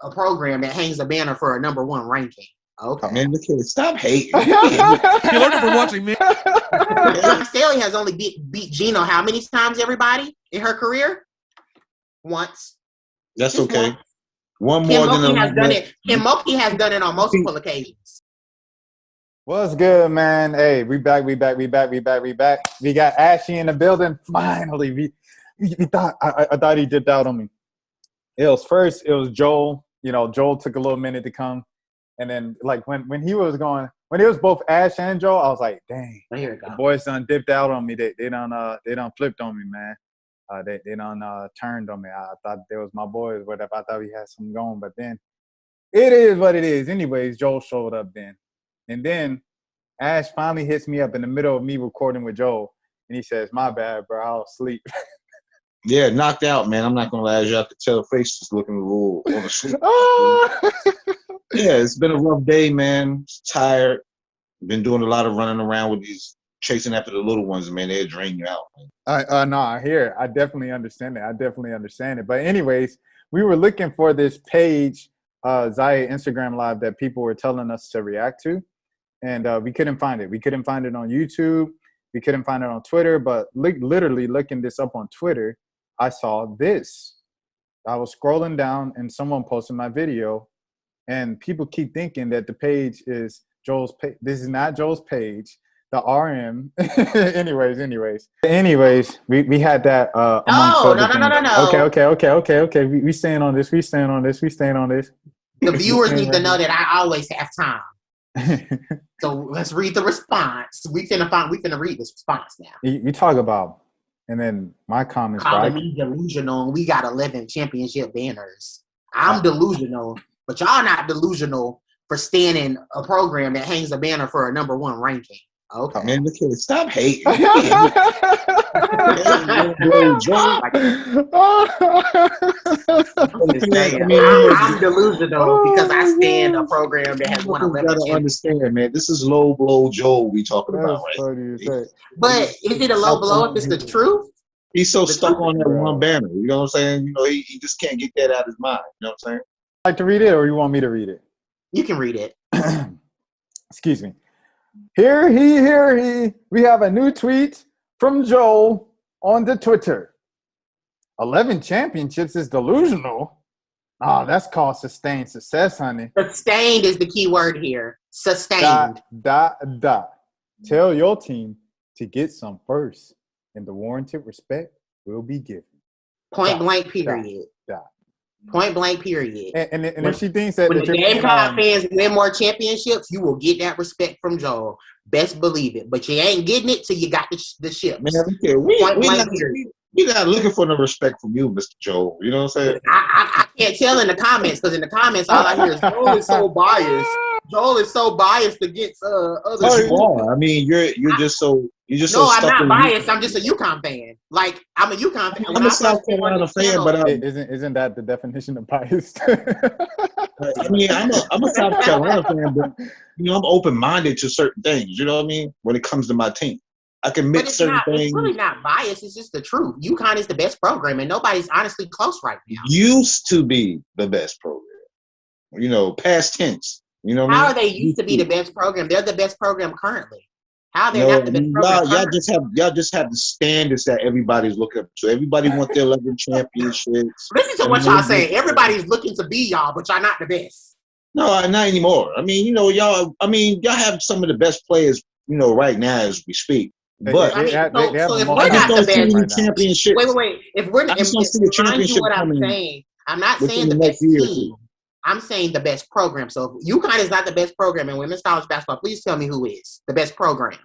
a program that hangs a banner for a #1 ranking. Okay. Man, look at it. Stop hating. You learned it from watching me. Staley has only beat Gino how many times, everybody, in her career? Once. That's Just okay. once. One Kim more than Mulkey has done it. Kim Mulkey has done it on multiple occasions. What's good, man? Hey, we back. We got Ashy in the building. Finally, we thought I thought he dipped out on me. It was Joel. You know, Joel took a little minute to come. And then, like, when it was both Ash and Joe, I was like, dang, the boys done dipped out on me. They done flipped on me, man. They done turned on me. I thought they was my boys, whatever. I thought we had something going, but then it is what it is. Anyways, Joel showed up then. And then Ash finally hits me up in the middle of me recording with Joel, and he says, my bad, bro, I was asleep. Yeah, knocked out, man. I'm not going to lie. As y'all could tell, face is looking a little on the sleep. Yeah, it's been a rough day, man. Tired. Been doing a lot of running around with these, chasing after the little ones, man. They'll drain you out, man. No, I hear it. I definitely understand it. But anyways, we were looking for this page, Zaya Instagram Live, that people were telling us to react to, and we couldn't find it. We couldn't find it on YouTube. We couldn't find it on Twitter. But literally looking this up on Twitter, I saw this. I was scrolling down, and someone posted my video, and people keep thinking that the page is Joel's page. This is not Joel's page. The RM. Anyways, we had that. No. Okay. We staying on this. The viewers need to know that I always have time. So let's read the response. We finna read this response now. You talk about, and then my comments. Calling me delusional, and we got 11 championship banners. I'm delusional, but y'all not delusional for staying in a program that hangs a banner for a #1 ranking. Okay. Man, look at it. Stop hating. I'm delusional because I stand a program that has won 11 championships. You gotta understand, man. This is low blow Joel we talking about, right? But is it a low blow if it's the truth? He's so stuck on that one banner. You know what I'm saying? You know, he just can't get that out of his mind. You know what I'm saying? Like to read it, or you want me to read it? You can read it. Excuse me. Here he. We have a new tweet from Joel on the Twitter. 11 championships is delusional. Oh, that's called sustained success, honey. Sustained is the key word here. Sustained. ... Tell your team to get some first, and the warranted respect will be given. Point blank, period. Point blank, period. And if she thinks that when the Gamecock fans win more championships, you will get that respect from Joel. Best believe it. But you ain't getting it till you got the ship. Man, we're not looking for no respect from you, Mr. Joel. You know what I'm saying? I can't tell in the comments, because in the comments all I hear is Joel is so biased. Joel is so biased against other people. I mean, you're just so. No, I'm not biased. I'm just a UCONN fan. Like, I'm a UCONN fan. I'm a South Carolina fan, but isn't that the definition of biased? I mean, I'm a South Carolina fan, but I'm open-minded to certain things. You know what I mean? When it comes to my team, I can mix certain things. It's really not biased. It's just the truth. UCONN is the best program, and nobody's honestly close right now. Used to be the best program. Past tense. You know what How I mean? are they used to be the best program? They're the best program currently. How they're not the best program? Y'all just have the standards that everybody's looking up to. Everybody wants their 11 championships. Listen to what y'all saying. Everybody's looking to be y'all, but y'all not the best. No, not anymore. I mean, y'all have some of the best players, right now as we speak. But so if we're not the best championship, wait. If we're not, mind you what I'm saying. I'm not saying the best team. I'm saying the best program. So if UConn is not the best program in women's college basketball, please tell me who is the best program.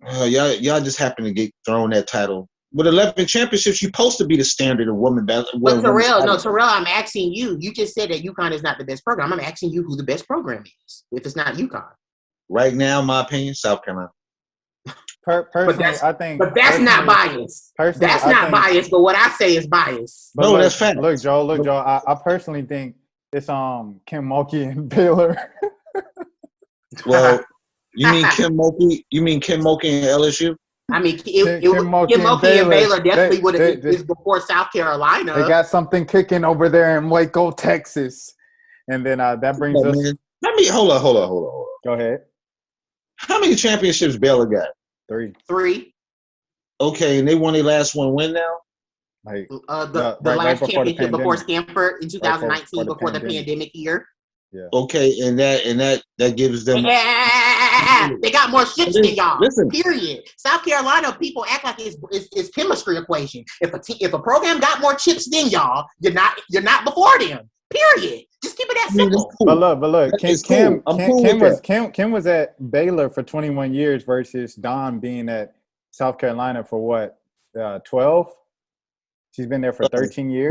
Y'all just happen to get thrown that title. With 11 championships, you're supposed to be the standard of women basketball. But Terrell, I'm asking you. You just said that UConn is not the best program. I'm asking you who the best program is, if it's not UConn. Right now, in my opinion, South Carolina. Personally, I think. But that's not biased. That's not biased. But what I say is biased. No, that's fact. Look, Joel. I personally think it's Kim Mulkey and Baylor. Well, you mean Kim Mulkey? You mean Kim Mulkey and LSU? I mean, Kim Mulkey and Baylor definitely would have been before South Carolina. They got something kicking over there in Waco, Texas. And then that brings us. Man. Let me hold on. Go ahead. How many championships Baylor got? 3. Okay, and they won their last one when now? Like the last championship before Stanford in 2019, before the pandemic year. Yeah. Okay, and that gives them. They got more ships than y'all. Listen. Period. South Carolina people act like it's chemistry equation. If a program got more chips than y'all, you're not before them. Period. Just keep it that simple. Cool. But look, Kim was at Baylor for 21 years versus Dawn being at South Carolina for what, 12? She's been there for 13 years.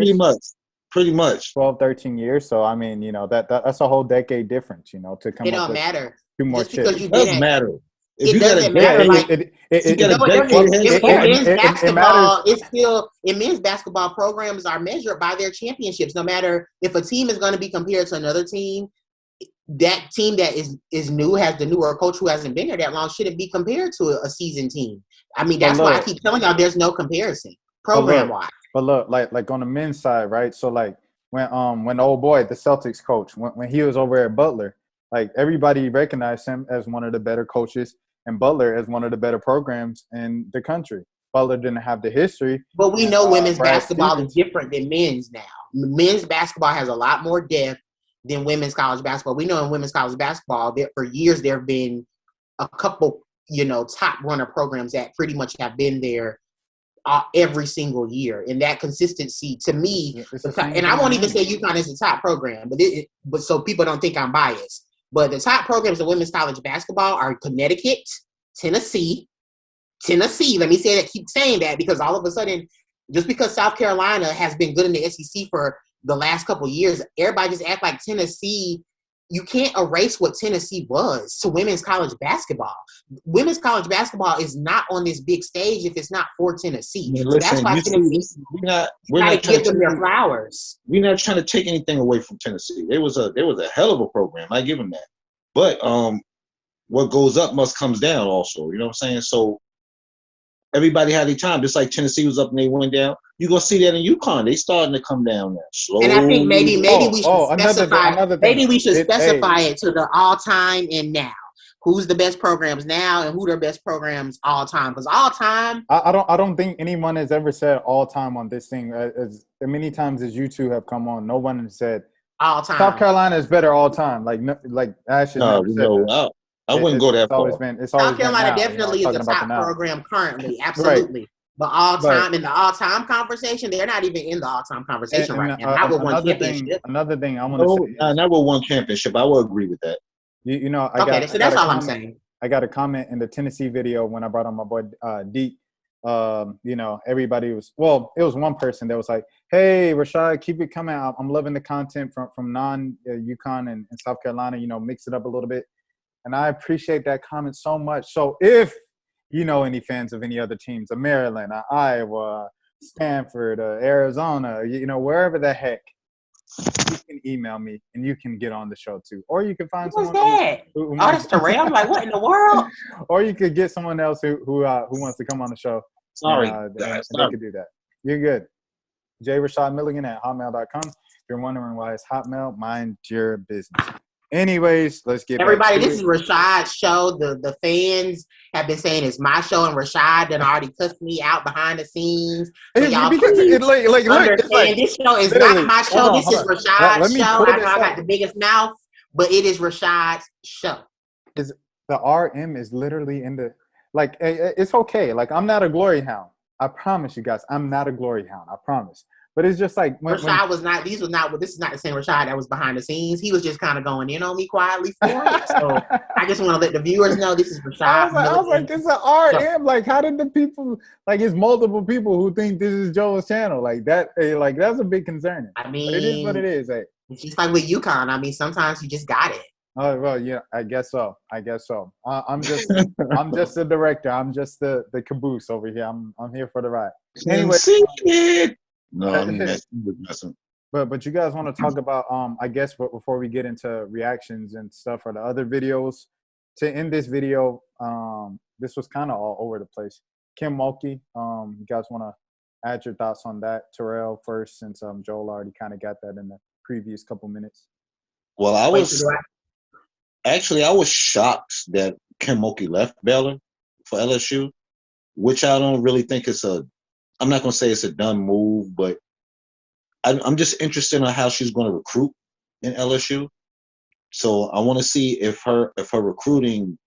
Pretty much. 12, 13 years. So I mean, that's a whole decade difference. To come. It don't matter. 2 more chips. It doesn't matter. It doesn't matter. In men's basketball programs are measured by their championships. No matter if a team is going to be compared to another team, that team that is new, has the newer coach who hasn't been there that long, shouldn't be compared to a seasoned team. I mean, that's why I keep telling y'all there's no comparison program-wise. But look, like on the men's side, right? So like when the old boy, the Celtics coach, when he was over at Butler, like everybody recognized him as one of the better coaches and Butler as one of the better programs in the country. Butler didn't have the history. But we know women's basketball is different than men's now. Men's basketball has a lot more depth than women's college basketball. We know in women's college basketball that for years there have been a couple, top runner programs that pretty much have been there every single year. And that consistency to me, and I won't even say UConn is the top program, but so people don't think I'm biased. But the top programs in women's college basketball are Connecticut, Tennessee. Let me say that, keep saying that, because all of a sudden, just because South Carolina has been good in the SEC for the last couple of years, everybody just act like Tennessee. You can't erase what Tennessee was to women's college basketball. Women's college basketball is not on this big stage if it's not for Tennessee. So that's why we're not give them their flowers. We're not trying to take anything away from Tennessee. There was a hell of a program. I give them that. But what goes up must comes down also. You know what I'm saying? So everybody had their time. Just like Tennessee was up and they went down. You're going to see that in UConn. They starting to come down now. Slowly. And I think maybe we should specify. Maybe we should specify it to the all-time and now. Who's the best programs now and who their best programs all-time? Because all-time. I don't think anyone has ever said all-time on this thing. As many times as you two have come on, no one has said all-time. South Carolina is better all-time. Like Ashy. I wouldn't go that far. South Carolina definitely is the top program currently. Absolutely. Right. But all-time in the all-time conversation, they're not even in the all-time conversation right now. Not with one championship. Another thing I want to say. Not with one championship. I will agree with that. So that's all I'm saying. I got a comment in the Tennessee video when I brought on my boy Deep. Everybody was, it was one person that was like, hey, Rashad, keep it coming out. I'm loving the content from non-UConn and South Carolina, mix it up a little bit. And I appreciate that comment so much. So if any fans of any other teams, Maryland, Iowa, Stanford, Arizona, wherever the heck, you can email me and you can get on the show too. Or you can find someone. Who that's Terrell. I'm like, what in the world? Or you could get someone else who wants to come on the show. Sorry. They could do that. You're good. jrashadmilligan@hotmail.com. If you're wondering why it's Hotmail, mind your business. Anyways, let's get everybody. This is Rashad's show. The fans have been saying it's my show, and Rashad done already cussed me out behind the scenes. So y'all understand this show is not my show. This is Rashad's show. I know I got the biggest mouth, but it is Rashad's show. Is the RM is literally in the it's okay. Like, I'm not a glory hound. I promise you guys, I'm not a glory hound. I promise. But it's just like Rashad was not. This is not the same Rashad that was behind the scenes. He was just kind of going in on me quietly for it. So I just want to let the viewers know this is Rashad. I was like, this is an RM. Like, how did the people it's multiple people who think this is Joel's channel? Like that. Like, that's a big concern. I mean, but it is what it is. It's just like with UConn. I mean, sometimes you just got it. Oh well, yeah. I guess so. I'm just the director. I'm just the caboose over here. I'm here for the ride. Anyway. No, I mean, that's messing. But you guys want to talk about I guess before we get into reactions and stuff for the other videos. To end this video, this was kind of all over the place. Kim Mulkey. You guys want to add your thoughts on that, Terrell, first, since Joel already kind of got that in the previous couple minutes. Well, I was shocked that Kim Mulkey left Baylor for LSU, which I don't really think I'm not going to say it's a dumb move, but I'm just interested in how she's going to recruit in LSU. So I want to see if her recruiting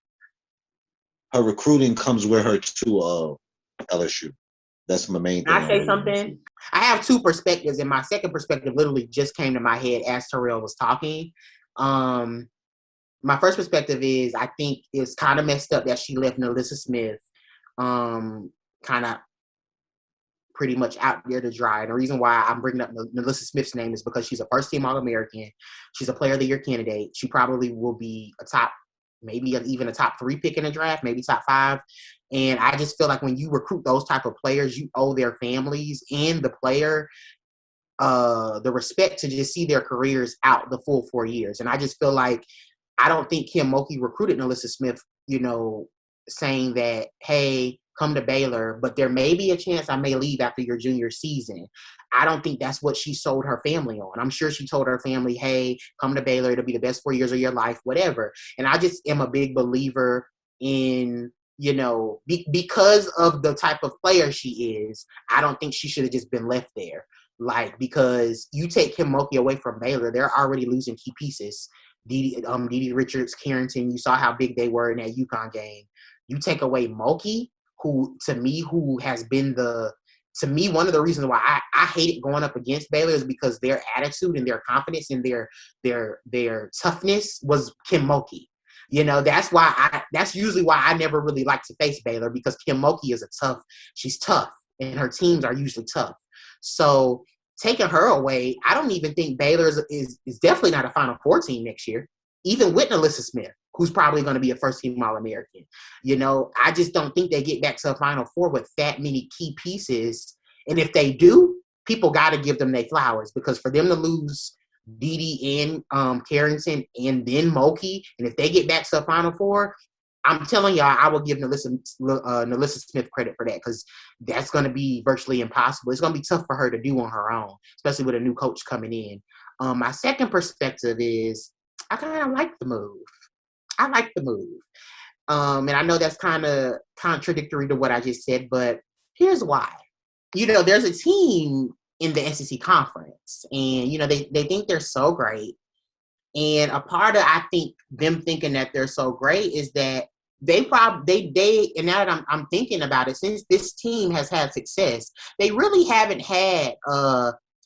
comes with her to LSU. That's my main thing. Can I say something? I have two perspectives, and my second perspective literally just came to my head as Terrell was talking. My first perspective is I think it's kind of messed up that she left NaLyssa Smith kind of pretty much out there to dry. And the reason why I'm bringing up NaLyssa Smith's name is because she's a first-team All-American. She's a Player of the Year candidate. She probably will be maybe even a top 3 pick in the draft, maybe top 5. And I just feel like when you recruit those type of players, you owe their families and the player the respect to just see their careers out the full 4 years. And I just feel like I don't think Kim Mulkey recruited NaLyssa Smith, saying that, hey, come to Baylor, but there may be a chance I may leave after your junior season. I don't think that's what she sold her family on. I'm sure she told her family, hey, come to Baylor. It'll be the best 4 years of your life, whatever. And I just am a big believer in, because of the type of player she is, I don't think she should have just been left there. Because you take Kim Mulkey away from Baylor, they're already losing key pieces. Dee Richards, Carrington, you saw how big they were in that UConn game. You take away Mulkey, who has been one of the reasons why I hated going up against Baylor is because their attitude and their confidence and their toughness was Kim Mulkey. That's usually why I never really like to face Baylor, because Kim Mulkey she's tough, and her teams are usually tough. So taking her away, I don't even think Baylor is definitely not a Final Four team next year, even with NaLyssa Smith, who's probably going to be a first-team All-American. I just don't think they get back to a Final Four with that many key pieces. And if they do, people got to give them their flowers, because for them to lose Dee and Carrington and then Mulkey, and if they get back to a Final Four, I'm telling y'all, I will give NaLyssa Smith credit for that, because that's going to be virtually impossible. It's going to be tough for her to do on her own, especially with a new coach coming in. My second perspective is I kind of like the move. And I know that's kind of contradictory to what I just said, but here's why. There's a team in the SEC conference, and, they think they're so great. And a part of, I think, them thinking that they're so great is that and now that I'm thinking about it, since this team has had success, they really haven't had,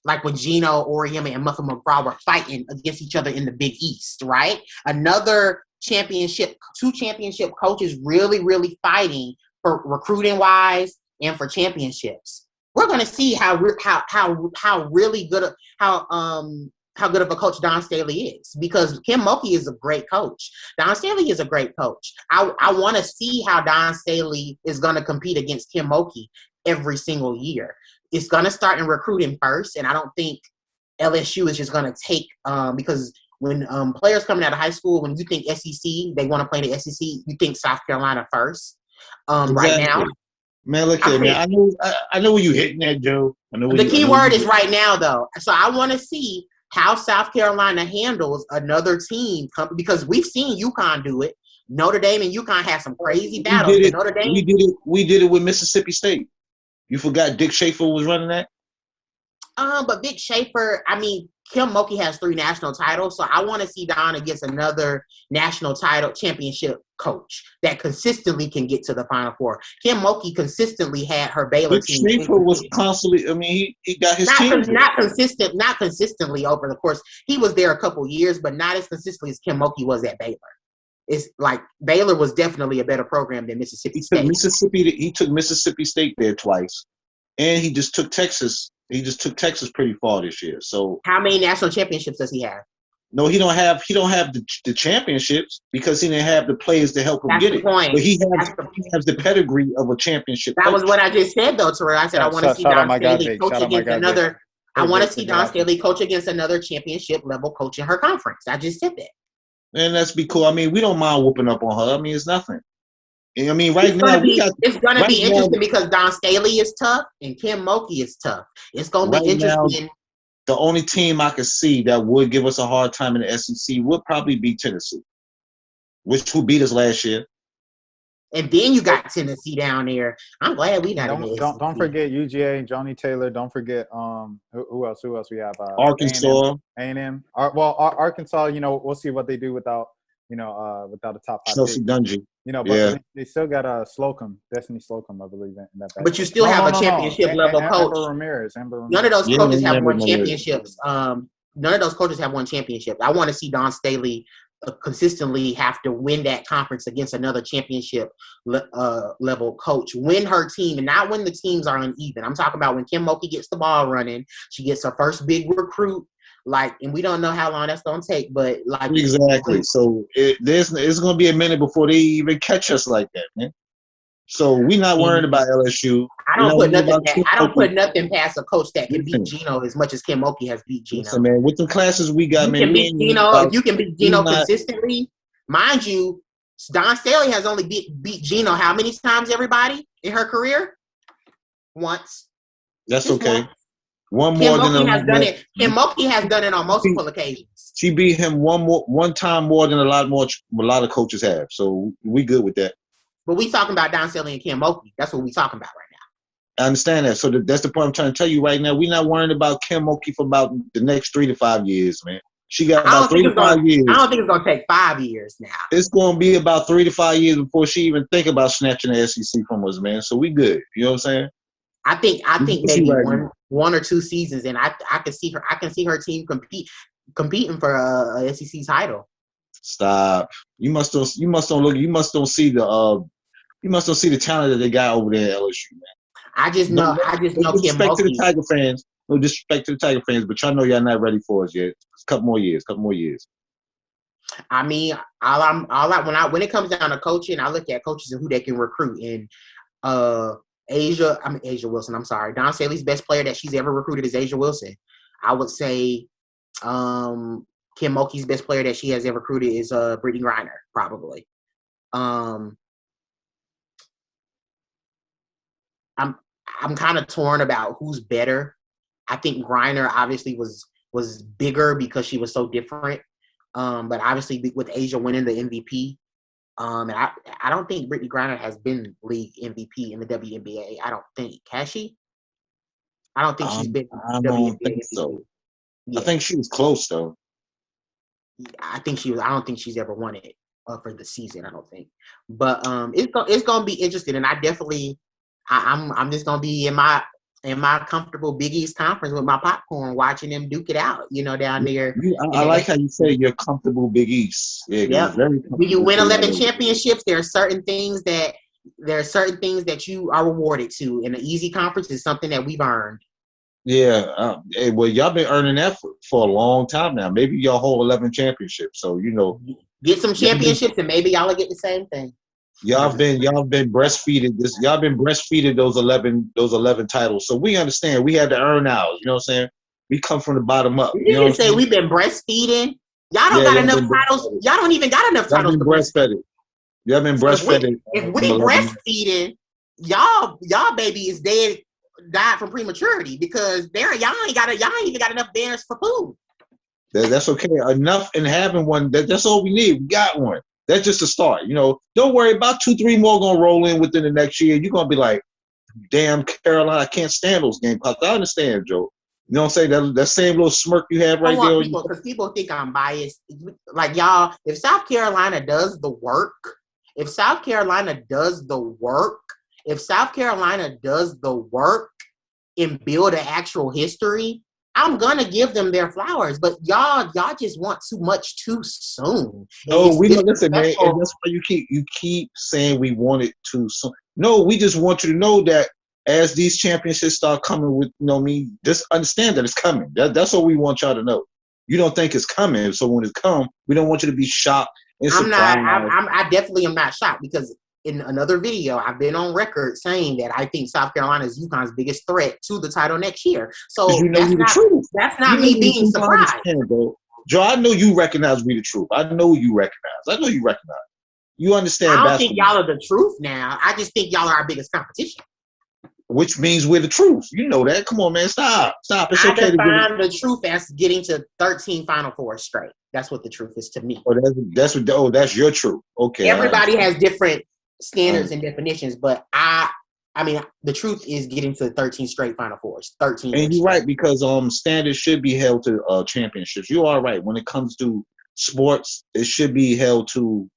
like when Gino Auriemma and Muffin McGraw were fighting against each other in the Big East, right? Two championship coaches really, really fighting for recruiting wise and for championships. We're going to see how good of a coach Don Staley is, because Kim Mulkey is a great coach. Don Staley is a great coach. I want to see how Don Staley is going to compete against Kim Mulkey every single year. It's going to start in recruiting first, and I don't think LSU is just going to take because when players coming out of high school, when you think SEC, they want to play in the SEC, you think South Carolina first. Exactly. Right now. Man, look at me. I know where you hitting that, Joe. The key word is right now, though. So I want to see how South Carolina handles another team, because we've seen UConn do it. Notre Dame and UConn had some crazy battles. Notre Dame. We did it with Mississippi State. You forgot Dick Schaefer was running that? But Dick Schaefer, Kim Mulkey has 3 national titles, so I want to see Don against another national title championship coach that consistently can get to the Final Four. Kim Mulkey consistently had her Baylor team. Dick Schaefer was constantly. He got his team. Not consistently over the course. He was there a couple years, but not as consistently as Kim Mulkey was at Baylor. It's like Baylor was definitely a better program than Mississippi State. He took Mississippi State there twice, and he just took Texas. He just took Texas pretty far this year. So how many national championships does he have? No, he don't have the championships because he didn't have the players to help him get it. Point. But he has the pedigree of a championship. That was what I just said, though, Terrell. I said I want to see Don Staley coach against another. I want to see Don Staley coach against another championship level coach in her conference. I just said that. And that's be cool. We don't mind whooping up on her. It's nothing. I mean, right now it's gonna be interesting because Don Staley is tough and Kim Mulkey is tough. It's gonna be interesting. Now, the only team I could see that would give us a hard time in the SEC would probably be Tennessee, who beat us last year. And then you got Tennessee down there. I'm glad we not in the SEC. Don't forget UGA, Johnny Taylor. Don't forget who else we have? Arkansas, A&M. Arkansas. You know, we'll see what they do without a top 5 Chelsea Dungy. You know, but they still got Slocum, Destiny Slocum, I believe in that. But you still have a championship level coach. Amber Ramirez. None of those coaches have won championships. None of those coaches have won championships. I want to see Don Staley consistently have to win that conference against another championship level coach. Win her team, and not when the teams are uneven. I'm talking about when Kim Mulkey gets the ball running, she gets her first big recruit. And we don't know how long that's gonna take, but exactly. So it's gonna be a minute before they even catch us like that, man. So we're not worried about LSU. I don't put nothing past a coach that can beat Gino as much as Kim Mulkey has beat Gino. Listen, man, with the classes we got, man, if you can beat Gino consistently, mind you, Don Staley has only beat Gino how many times? Everybody in her carear, once. That's okay. Once. One more than Kim Mulkey has done it on multiple occasions. She beat him one time more than a lot of coaches have. So we good with that. But we talking about Don Staley and Kim Mulkey. That's what we talking about right now. I understand that. So that's the point I'm trying to tell you right now. We're not worrying about Kim Mulkey for about the next 3 to 5 years, man. She got about 3 to 5 years. I don't think it's going to take 5 years now. It's going to be about 3 to 5 years before she even think about snatching the SEC from us, man. So we good. You know what I'm saying? I think maybe one or 2 seasons, and I can see her team competing for a SEC title. Stop. You must don't see the talent that they got over there at LSU, man. I just know Kim Mulkey. To the Tiger fans. No disrespect to the Tiger fans, but y'all know y'all not ready for us yet. It's a couple more years. I mean, when it comes down to coaching, I look at coaches and who they can recruit. And Asia Wilson. I'm sorry, Don Staley's best player that she's ever recruited is Asia Wilson. I would say Kim Mulkey's best player that she has ever recruited is Brittany Griner, probably. I'm kind of torn about who's better. I think Griner obviously was bigger because she was so different. But obviously with Asia winning the MVP, and I don't think Brittany Griner has been league MVP in the WNBA. I don't think. Has she? I don't think she's been. I don't think so. Yeah. I think she was close though. I think she was. I don't think she's ever won it for the season. I don't think. But it's gonna be interesting, and I'm just gonna be in my comfortable Big East conference with my popcorn, watching them duke it out. You know, down there. I like how you say you're comfortable Big East. Yeah. Very when you win 11 championships, there are certain things that you are rewarded to. And the easy conference is something that we've earned. Yeah. Well, y'all been earning that for a long time now. Maybe y'all hold 11 championships. So get some championships, and maybe y'all will get the same thing. Y'all been breastfeeded this. Y'all been breastfeeded those 11 titles. So we understand. We had to earn ours. You know what I'm saying? We come from the bottom up. You didn't say we've been breastfeeding. Y'all don't got enough titles. Y'all don't even got enough titles. Y'all been breastfed. Y'all been breastfed. If we breastfeeding, y'all baby is died from prematurity because y'all ain't even got enough bears for food. That's okay. Enough and having one. That's all we need. We got one. That's just a start. Don't worry about 2-3 more gonna roll in within the next year. You're gonna be like, damn, Carolina, I can't stand those games. I understand, Joe. You know what I'm saying? That same little smirk you have right there. Because people think I'm biased. Like, y'all, if South Carolina does the work, and build an actual history, I'm gonna give them their flowers, but y'all just want too much too soon. No, we don't listen, man. And that's why you keep saying we want it too soon. No, we just want you to know that as these championships start coming with, just understand that it's coming. That's what we want y'all to know. You don't think it's coming, so when it comes, we don't want you to be shocked and surprised. I definitely am not shocked because in another video, I've been on record saying that I think South Carolina is UConn's biggest threat to the title next year. So that's not me being surprised. Joe, I know you recognize we the truth. I know you recognize. You understand I don't basketball. think y'all are the truth now. I just think y'all are our biggest competition. Which means we're the truth. You know that. Come on, man. Stop. It's I okay to define the truth as getting to 13 Final Fours straight. That's what the truth is to me. Oh, that's your truth. Okay. Everybody has different standards and definitions, but I mean, the truth is getting to 13 straight Final Fours. 13. And you're right, because standards should be held to championships. You are right. When it comes to sports, it should be held to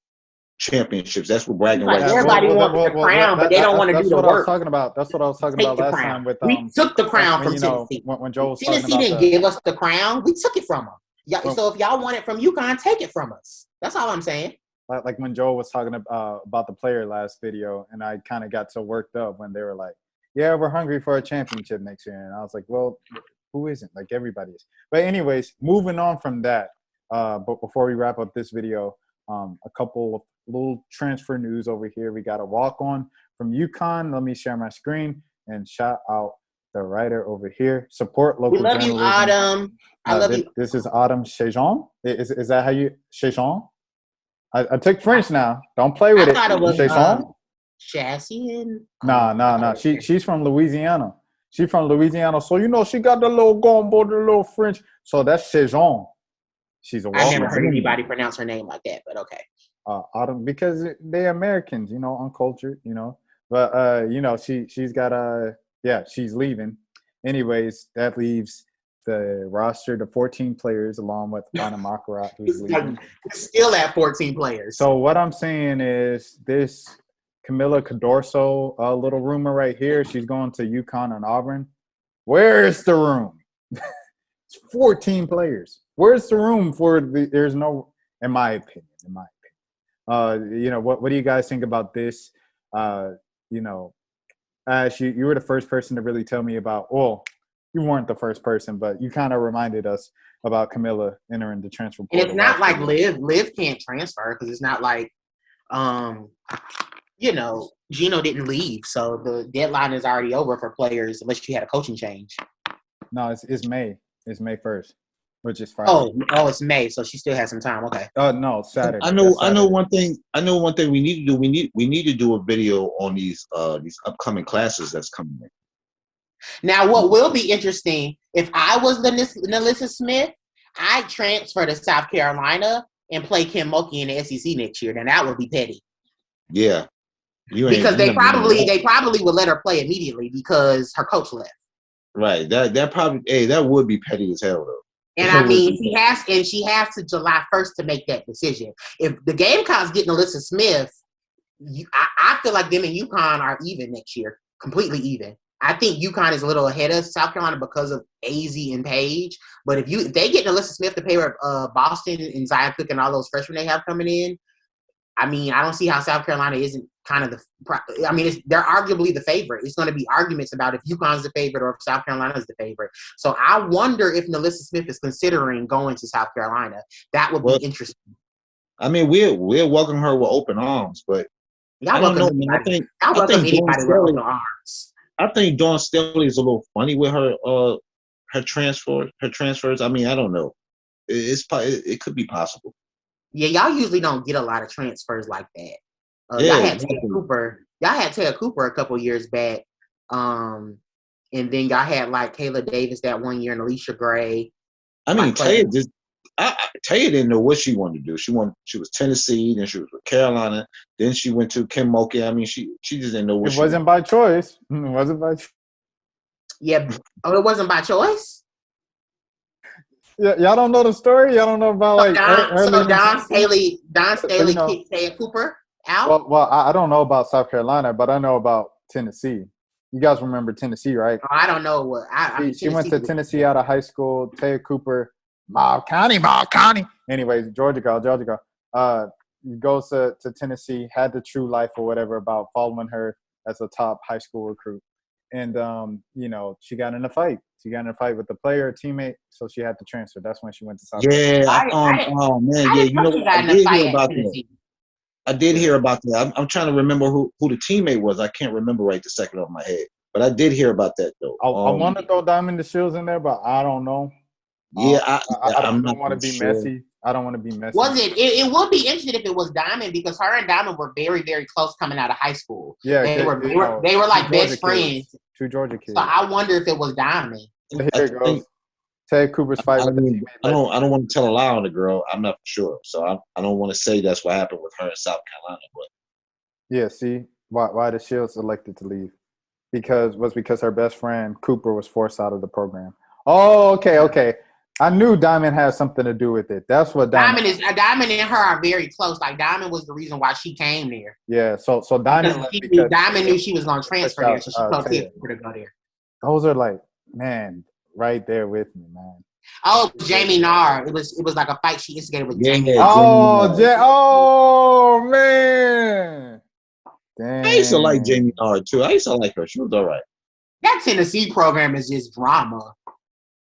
championships. That's what bragging rights. Everybody wants the crown, but they don't want to do the work. That's what I was talking about. That's what I was talking about last time with we took the crown from Tennessee. When Joe was Tennessee didn't give us the crown. We took it from them. Yeah, so if y'all want it from UConn, take it from us. That's all I'm saying. Like when Joe was talking about the player last video, and I kind of got so worked up when they were like, "Yeah, we're hungry for a championship next year," and I was like, "Well, who isn't? Like everybody is." But anyways, moving on from that. But before we wrap up this video, a couple of little transfer news over here. We got a walk-on from UConn. Let me share my screen and shout out the writer over here. Support local journalism. We love you, Autumn. I love you. This is Autumn Chejon. Is that how you Chejon? I took French now. Don't play with it. I thought it was Chassis. Nah. She's from Louisiana. She's from Louisiana, so she got the little gumbo, the little French. So that's Chejon. She's a walk-on. I never heard anybody pronounce her name like that, but okay. Autumn, because they're Americans, uncultured, But she's got she's leaving. Anyways, that leaves the roster to 14 players along with Anna Makarat, who's leaving. Still at 14 players. So what I'm saying is this Camila Cadorso little rumor right here, she's going to UConn and Auburn. Where is the room? It's 14 players. Where's the room for there's no, in my opinion. What do you guys think about this? Ash, you were the first person to really tell me about, well, you weren't the first person, but you kind of reminded us about Camila entering the transfer portal. And it's not like Liv can't transfer, because it's not like, Gino didn't leave. So the deadline is already over for players unless you had a coaching change. No, it's May. It's May 1st. Which is Friday. Oh, it's May, so she still has some time. Okay. No, Saturday. I know one thing we need to do. We need to do a video on these upcoming classes that's coming in. Now, what will be interesting, if I was Nalissa Smith, I'd transfer to South Carolina and play Kim Mulkey in the SEC next year. Now that would be petty. Yeah. Because they probably would let her play immediately because her coach left. Right. That would be petty as hell though. And I mean, she has to July 1st to make that decision. If the Gamecocks get Nalissa Smith, I feel like them and UConn are even next year, completely even. I think UConn is a little ahead of South Carolina because of AZ and Page. But if they get Nalissa Smith to pay her Boston and Zia Cook and all those freshmen they have coming in, I mean, I don't see how South Carolina isn't kind of they're arguably the favorite. It's going to be arguments about if UConn's the favorite or if South Carolina's the favorite. So I wonder if Nalissa Smith is considering going to South Carolina. That would be interesting. I mean, we'll welcome her with open arms, but I don't know. I think anybody with open arms. I think Dawn Staley is a little funny with her transfers. I mean, I don't know. It could be possible. Yeah, y'all usually don't get a lot of transfers like that. Y'all had Ted Cooper a couple years back. And then y'all had like Kayla Davis that one year and Alicia Gray. I mean, Taya didn't know what she wanted to do. She was Tennessee, then she was with Carolina, then she went to Kim Mulkey. I mean, she just didn't know what. It wasn't by choice. It wasn't by choice. Yeah. Oh, it wasn't by choice? Yeah, y'all don't know the story? Y'all don't know about Don Staley kicked Taya Cooper out? Well, I don't know about South Carolina, but I know about Tennessee. You guys remember Tennessee, right? Oh, I don't know what. She went to Tennessee out of high school. Taya Cooper, Mob County. Anyways, Georgia girl. Goes to Tennessee, had the true life or whatever about following her as a top high school recruit. And, she got in a fight. She got in a fight with the player, a teammate, so she had to transfer. That's when she went to South Carolina. I did hear about that. I'm trying to remember who the teammate was. I can't remember right the second off my head. But I did hear about that, though. I want to throw Diamond the Shields in there, but I don't know. Yeah, I don't want to be messy. I don't want to be messy. Was it? It would be interesting if it was Diamond because her and Diamond were very, very close coming out of high school. Yeah, they were like best friends. 2 Georgia kids. So I wonder if it was Diamond. Here it goes. Ted Cooper's fight with the teammate. I don't want to tell a lie on the girl. I'm not sure, so I don't want to say that's what happened with her in South Carolina. But yeah, see why the Shields elected to leave because her best friend Cooper was forced out of the program. Oh, okay. I knew Diamond had something to do with it. That's what Diamond and her are very close. Like Diamond was the reason why she came there. Yeah, so Diamond Diamond knew she was going to transfer there, so she told Ted Cooper to go there. Those are like, man, right there with me, man. Oh, Jamie Narr. It was like a fight she instigated with Jamie. Oh man. Damn. I used to like Jamie Narr too. I used to like her. She was all right. That Tennessee program is just drama.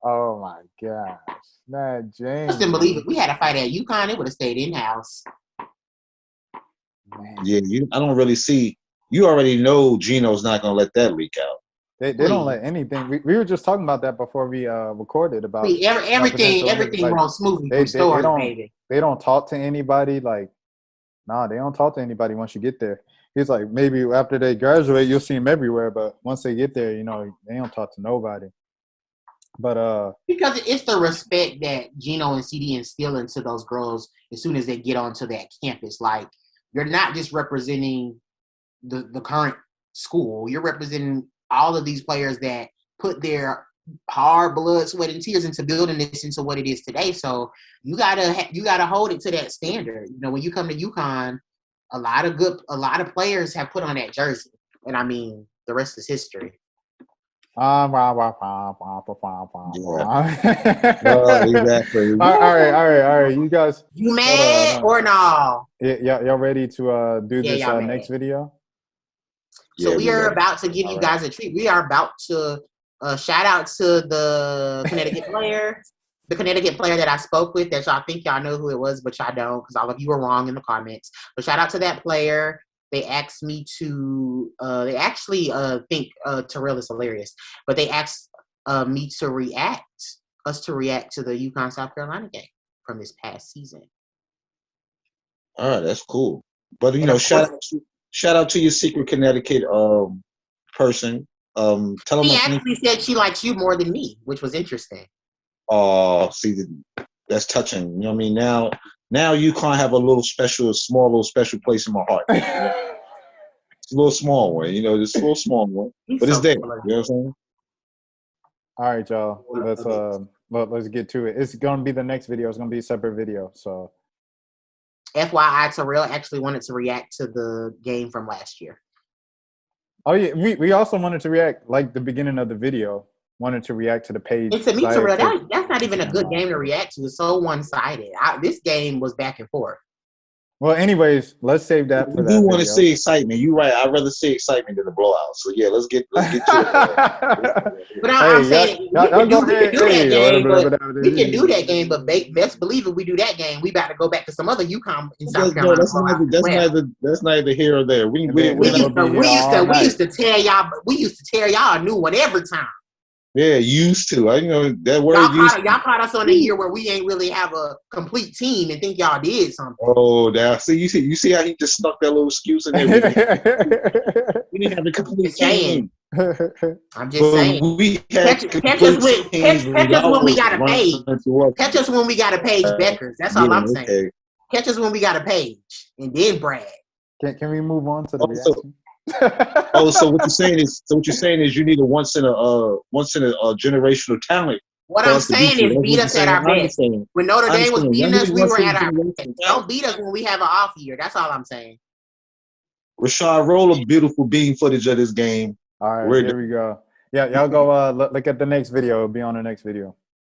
Oh my gosh. That Jamie. I just didn't believe it. We had a fight at UConn. It would have stayed in-house. Man. Yeah, I don't really see. You already know Gino's not going to let that leak out. They don't let anything. We were just talking about that before we recorded about everything runs smoothly through stores, baby. They don't talk to anybody. Like, nah, they don't talk to anybody once you get there. He's like, maybe after they graduate, you'll see them everywhere. But once they get there, they don't talk to nobody. But because it's the respect that Gino and CD instill into those girls as soon as they get onto that campus. Like, you're not just representing the current school. You're representing all of these players that put their hard blood, sweat, and tears into building this into what it is today. So you gotta hold it to that standard. When you come to UConn, a lot of players have put on that jersey, and I mean the rest is history. Exactly. All right. You guys. You mad or no? Yeah, y'all ready to do this next video? So we are about to give you guys a treat. We are about to shout out to the Connecticut player. The Connecticut player that I spoke with that y'all think y'all know who it was, but y'all don't because all of you were wrong in the comments. But shout out to that player. They asked me to, they actually think Terrell is hilarious, but they asked me to react to the UConn South Carolina game from this past season. All right, that's cool. But, shout out to your secret Connecticut person. Tell them she actually said she likes you more than me, which was interesting. Oh, see, that's touching. You know what I mean? Now you can't have a small little special place in my heart. It's a little small one, just a little small one. But it's there. You know what I'm saying? All right, y'all. Let's get to it. It's gonna be the next video. It's gonna be a separate video. So FYI, Terrell actually wanted to react to the game from last year. Oh yeah, we also wanted to react like the beginning of the video. Wanted to react to the page. And to me, Terrell, that's not even a good game to react to. It's so one-sided. This game was back and forth. Well, anyways, let's save that for that. You do want to see excitement. You're right. I'd rather see excitement than a blowout. So yeah, let's get to it. But I'm saying we can do that game, but best believe if we do that game, we about to go back to some other UConn in South Carolina. That's neither here or there. We used to tear y'all a new one every time. Yeah, used to. That word y'all caught us on a year where we ain't really have a complete team and think y'all did something. Oh, now you see how he just snuck that little excuse in there. We didn't have a complete team. I'm just saying. We catch us when we got a page. Catch us when we got a page, Beckers. That's all I'm saying. Okay. Catch us when we got a page, and then Brad. Can we move on to the reaction? So what you're saying is you need a once in a generational talent. What I'm saying is beat us at our best. When Notre Dame was beating us, we were at our best. Don't beat us when we have an off year. That's all I'm saying. Rashad, roll a beautiful beam footage of this game. All right, here we go. Yeah, y'all go look at the next video. It'll be on the next video.